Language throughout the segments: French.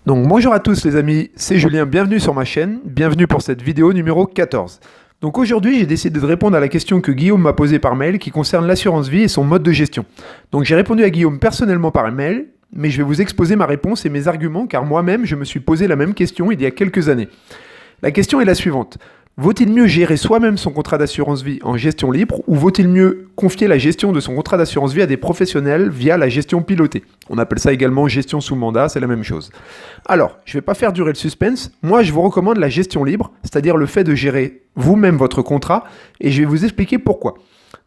Donc bonjour à tous les amis, c'est Julien, bienvenue sur ma chaîne, bienvenue pour cette vidéo numéro 14. Donc aujourd'hui j'ai décidé de répondre à la question que Guillaume m'a posée par mail qui concerne l'assurance vie et son mode de gestion. Donc j'ai répondu à Guillaume personnellement par mail, mais je vais vous exposer ma réponse et mes arguments car moi-même je me suis posé la même question il y a quelques années. La question est la suivante. Vaut-il mieux gérer soi-même son contrat d'assurance vie en gestion libre ou vaut-il mieux confier la gestion de son contrat d'assurance vie à des professionnels via la gestion pilotée? On appelle ça également gestion sous mandat, c'est la même chose. Alors, je ne vais pas faire durer le suspense, moi je vous recommande la gestion libre, c'est-à-dire le fait de gérer vous-même votre contrat et je vais vous expliquer pourquoi.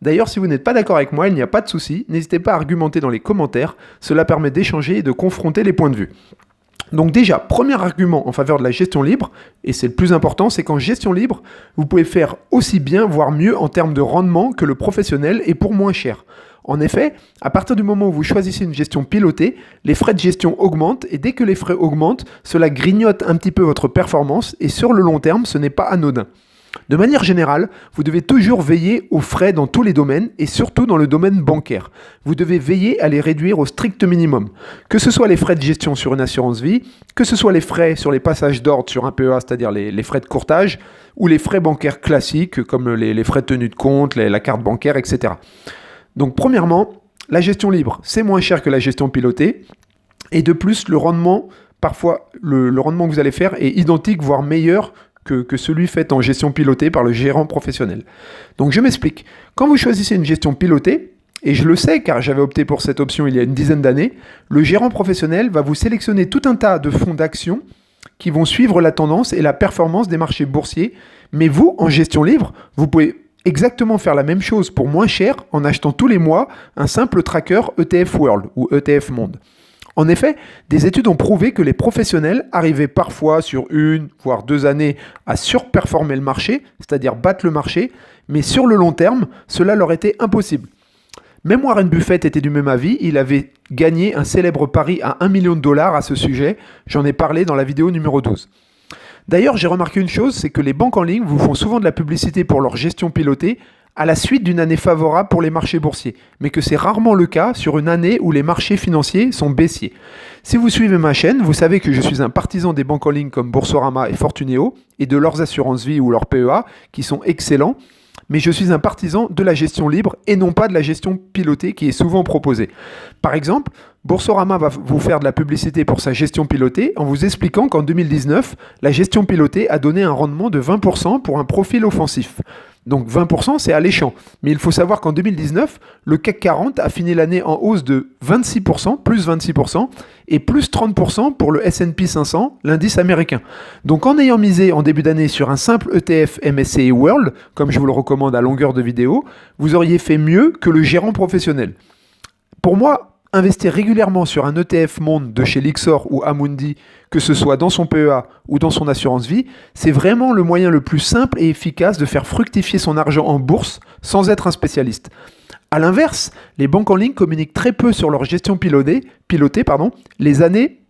D'ailleurs, si vous n'êtes pas d'accord avec moi, il n'y a pas de souci, n'hésitez pas à argumenter dans les commentaires, cela permet d'échanger et de confronter les points de vue. Donc déjà, premier argument en faveur de la gestion libre, et c'est le plus important, c'est qu'en gestion libre, vous pouvez faire aussi bien, voire mieux en termes de rendement que le professionnel et pour moins cher. En effet, à partir du moment où vous choisissez une gestion pilotée, les frais de gestion augmentent et dès que les frais augmentent, cela grignote un petit peu votre performance et sur le long terme, ce n'est pas anodin. De manière générale, vous devez toujours veiller aux frais dans tous les domaines et surtout dans le domaine bancaire. Vous devez veiller à les réduire au strict minimum. Que ce soit les frais de gestion sur une assurance vie, que ce soit les frais sur les passages d'ordre sur un PEA, c'est-à-dire les frais de courtage, ou les frais bancaires classiques comme les frais de tenue de compte, la carte bancaire, etc. Donc premièrement, la gestion libre, c'est moins cher que la gestion pilotée. Et de plus, le rendement, parfois, le rendement que vous allez faire est identique, voire meilleur que celui fait en gestion pilotée par le gérant professionnel. Donc je m'explique. Quand vous choisissez une gestion pilotée, et je le sais car j'avais opté pour cette option il y a une dizaine d'années, le gérant professionnel va vous sélectionner tout un tas de fonds d'action qui vont suivre la tendance et la performance des marchés boursiers. Mais vous, en gestion libre, vous pouvez exactement faire la même chose pour moins cher en achetant tous les mois un simple tracker ETF World ou ETF Monde. En effet, des études ont prouvé que les professionnels arrivaient parfois sur 1 voire 2 années à surperformer le marché, c'est-à-dire battre le marché, mais sur le long terme, cela leur était impossible. Même Warren Buffett était du même avis, il avait gagné un célèbre pari à $1 million à ce sujet, j'en ai parlé dans la vidéo numéro 12. D'ailleurs, j'ai remarqué une chose, c'est que les banques en ligne vous font souvent de la publicité pour leur gestion pilotée, à la suite d'une année favorable pour les marchés boursiers, mais que c'est rarement le cas sur une année où les marchés financiers sont baissiers. Si vous suivez ma chaîne, vous savez que je suis un partisan des banques en ligne comme Boursorama et Fortuneo et de leurs assurances vie ou leurs PEA qui sont excellents, mais je suis un partisan de la gestion libre et non pas de la gestion pilotée qui est souvent proposée. Par exemple, Boursorama va vous faire de la publicité pour sa gestion pilotée en vous expliquant qu'en 2019, la gestion pilotée a donné un rendement de 20% pour un profil offensif. Donc 20% c'est alléchant, mais il faut savoir qu'en 2019, le CAC 40 a fini l'année en hausse de 26%, plus 26%, et plus 30% pour le S&P 500, l'indice américain. Donc en ayant misé en début d'année sur un simple ETF MSCI World, comme je vous le recommande à longueur de vidéo, vous auriez fait mieux que le gérant professionnel. Pour moi, investir régulièrement sur un ETF Monde de chez Lyxor ou Amundi, que ce soit dans son PEA ou dans son assurance vie, c'est vraiment le moyen le plus simple et efficace de faire fructifier son argent en bourse sans être un spécialiste. A l'inverse, les banques en ligne communiquent très peu sur leur gestion pilotée les années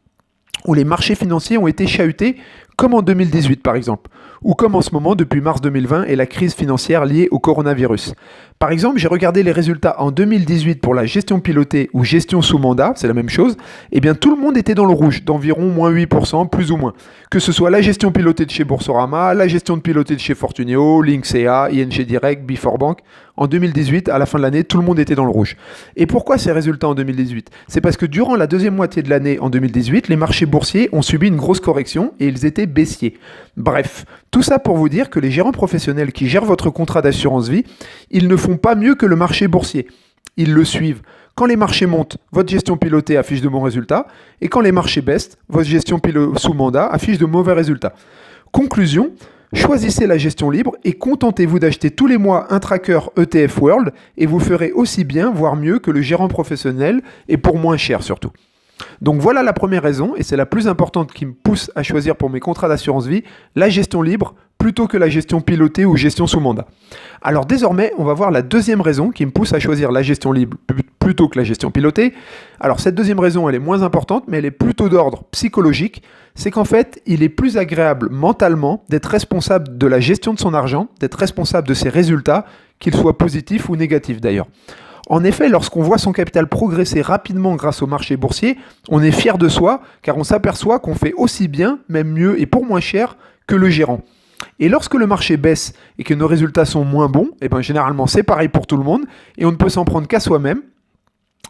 où les marchés financiers ont été chahutés, comme en 2018 par exemple, ou comme en ce moment depuis mars 2020 et la crise financière liée au coronavirus. Par exemple, j'ai regardé les résultats en 2018 pour la gestion pilotée ou gestion sous mandat, c'est la même chose, et bien tout le monde était dans le rouge, d'environ moins 8%, plus ou moins. Que ce soit la gestion pilotée de chez Boursorama, la gestion pilotée de chez Fortuneo, Lynxea, ING Direct, Before Bank. En 2018, à la fin de l'année, tout le monde était dans le rouge. Et pourquoi ces résultats en 2018 ? C'est parce que durant la deuxième moitié de l'année en 2018, les marchés boursiers ont subi une grosse correction et ils étaient baissiers. Bref, tout ça pour vous dire que les gérants professionnels qui gèrent votre contrat d'assurance vie, ils ne font pas mieux que le marché boursier. Ils le suivent. Quand les marchés montent, votre gestion pilotée affiche de bons résultats, et quand les marchés baissent, votre gestion sous mandat affiche de mauvais résultats. Conclusion, choisissez la gestion libre et contentez-vous d'acheter tous les mois un tracker ETF World et vous ferez aussi bien, voire mieux que le gérant professionnel et pour moins cher surtout. Donc voilà la première raison, et c'est la plus importante qui me pousse à choisir pour mes contrats d'assurance vie, la gestion libre plutôt que la gestion pilotée ou gestion sous mandat. Alors désormais, on va voir la deuxième raison qui me pousse à choisir la gestion libre plutôt que la gestion pilotée. Alors cette deuxième raison, elle est moins importante, mais elle est plutôt d'ordre psychologique. C'est qu'en fait, il est plus agréable mentalement d'être responsable de la gestion de son argent, d'être responsable de ses résultats, qu'ils soient positifs ou négatifs d'ailleurs. En effet, lorsqu'on voit son capital progresser rapidement grâce au marché boursier, on est fier de soi car on s'aperçoit qu'on fait aussi bien, même mieux et pour moins cher que le gérant. Et lorsque le marché baisse et que nos résultats sont moins bons, et bien généralement c'est pareil pour tout le monde et on ne peut s'en prendre qu'à soi-même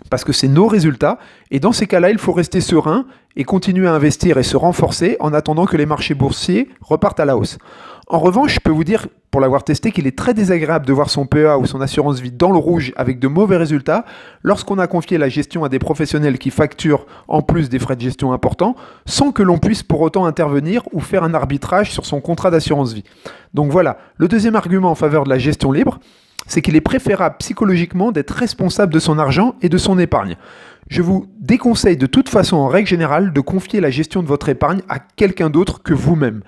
parce que c'est nos résultats. Et dans ces cas-là, il faut rester serein et continuer à investir et se renforcer en attendant que les marchés boursiers repartent à la hausse. En revanche, je peux vous dire, pour l'avoir testé, qu'il est très désagréable de voir son PEA ou son assurance vie dans le rouge avec de mauvais résultats lorsqu'on a confié la gestion à des professionnels qui facturent en plus des frais de gestion importants sans que l'on puisse pour autant intervenir ou faire un arbitrage sur son contrat d'assurance vie. Donc voilà, le deuxième argument en faveur de la gestion libre, c'est qu'il est préférable psychologiquement d'être responsable de son argent et de son épargne. Je vous déconseille de toute façon, en règle générale, de confier la gestion de votre épargne à quelqu'un d'autre que vous-même.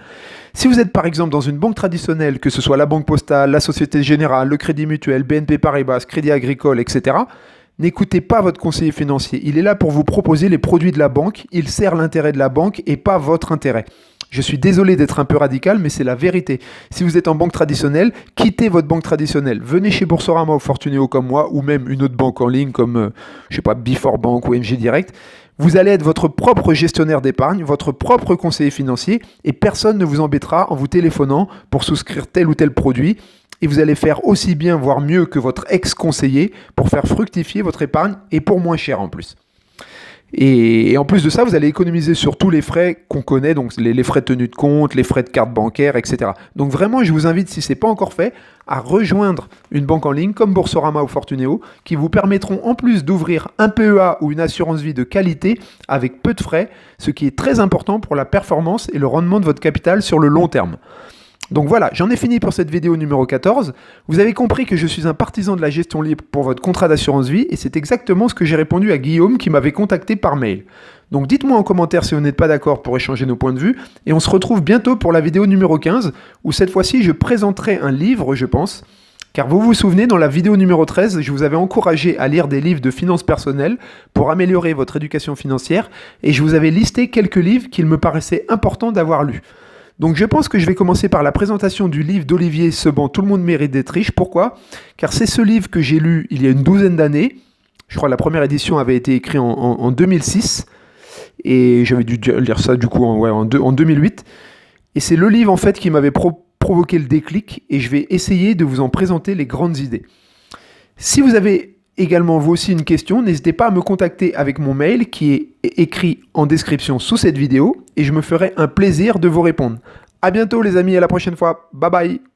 Si vous êtes par exemple dans une banque traditionnelle, que ce soit la Banque Postale, la Société Générale, le Crédit Mutuel, BNP Paribas, Crédit Agricole, etc., n'écoutez pas votre conseiller financier. Il est là pour vous proposer les produits de la banque, il sert l'intérêt de la banque et pas votre intérêt. Je suis désolé d'être un peu radical, mais c'est la vérité. Si vous êtes en banque traditionnelle, quittez votre banque traditionnelle. Venez chez Boursorama ou Fortuneo comme moi, ou même une autre banque en ligne comme, Before Bank ou MG Direct. Vous allez être votre propre gestionnaire d'épargne, votre propre conseiller financier, et personne ne vous embêtera en vous téléphonant pour souscrire tel ou tel produit. Et vous allez faire aussi bien, voire mieux que votre ex-conseiller pour faire fructifier votre épargne et pour moins cher en plus. Et en plus de ça, vous allez économiser sur tous les frais qu'on connaît, donc les frais de tenue de compte, les frais de carte bancaire, etc. Donc vraiment, je vous invite, si ce n'est pas encore fait, à rejoindre une banque en ligne comme Boursorama ou Fortuneo, qui vous permettront en plus d'ouvrir un PEA ou une assurance vie de qualité avec peu de frais, ce qui est très important pour la performance et le rendement de votre capital sur le long terme. Donc voilà, j'en ai fini pour cette vidéo numéro 14. Vous avez compris que je suis un partisan de la gestion libre pour votre contrat d'assurance vie et c'est exactement ce que j'ai répondu à Guillaume qui m'avait contacté par mail. Donc dites-moi en commentaire si vous n'êtes pas d'accord pour échanger nos points de vue et on se retrouve bientôt pour la vidéo numéro 15 où cette fois-ci je présenterai un livre, je pense. Car vous vous souvenez, dans la vidéo numéro 13, je vous avais encouragé à lire des livres de finances personnelles pour améliorer votre éducation financière et je vous avais listé quelques livres qu'il me paraissait important d'avoir lus. Donc je pense que je vais commencer par la présentation du livre d'Olivier Seban, Tout le monde mérite d'être riche. Pourquoi ? Car c'est ce livre que j'ai lu il y a une douzaine d'années. Je crois que la première édition avait été écrite en 2006. Et j'avais dû lire ça du coup en 2008. Et c'est le livre en fait qui m'avait provoqué le déclic. Et je vais essayer de vous en présenter les grandes idées. Si vous avez également vous aussi une question, n'hésitez pas à me contacter avec mon mail qui est écrit en description sous cette vidéo et je me ferai un plaisir de vous répondre. À bientôt les amis, à la prochaine fois. Bye bye.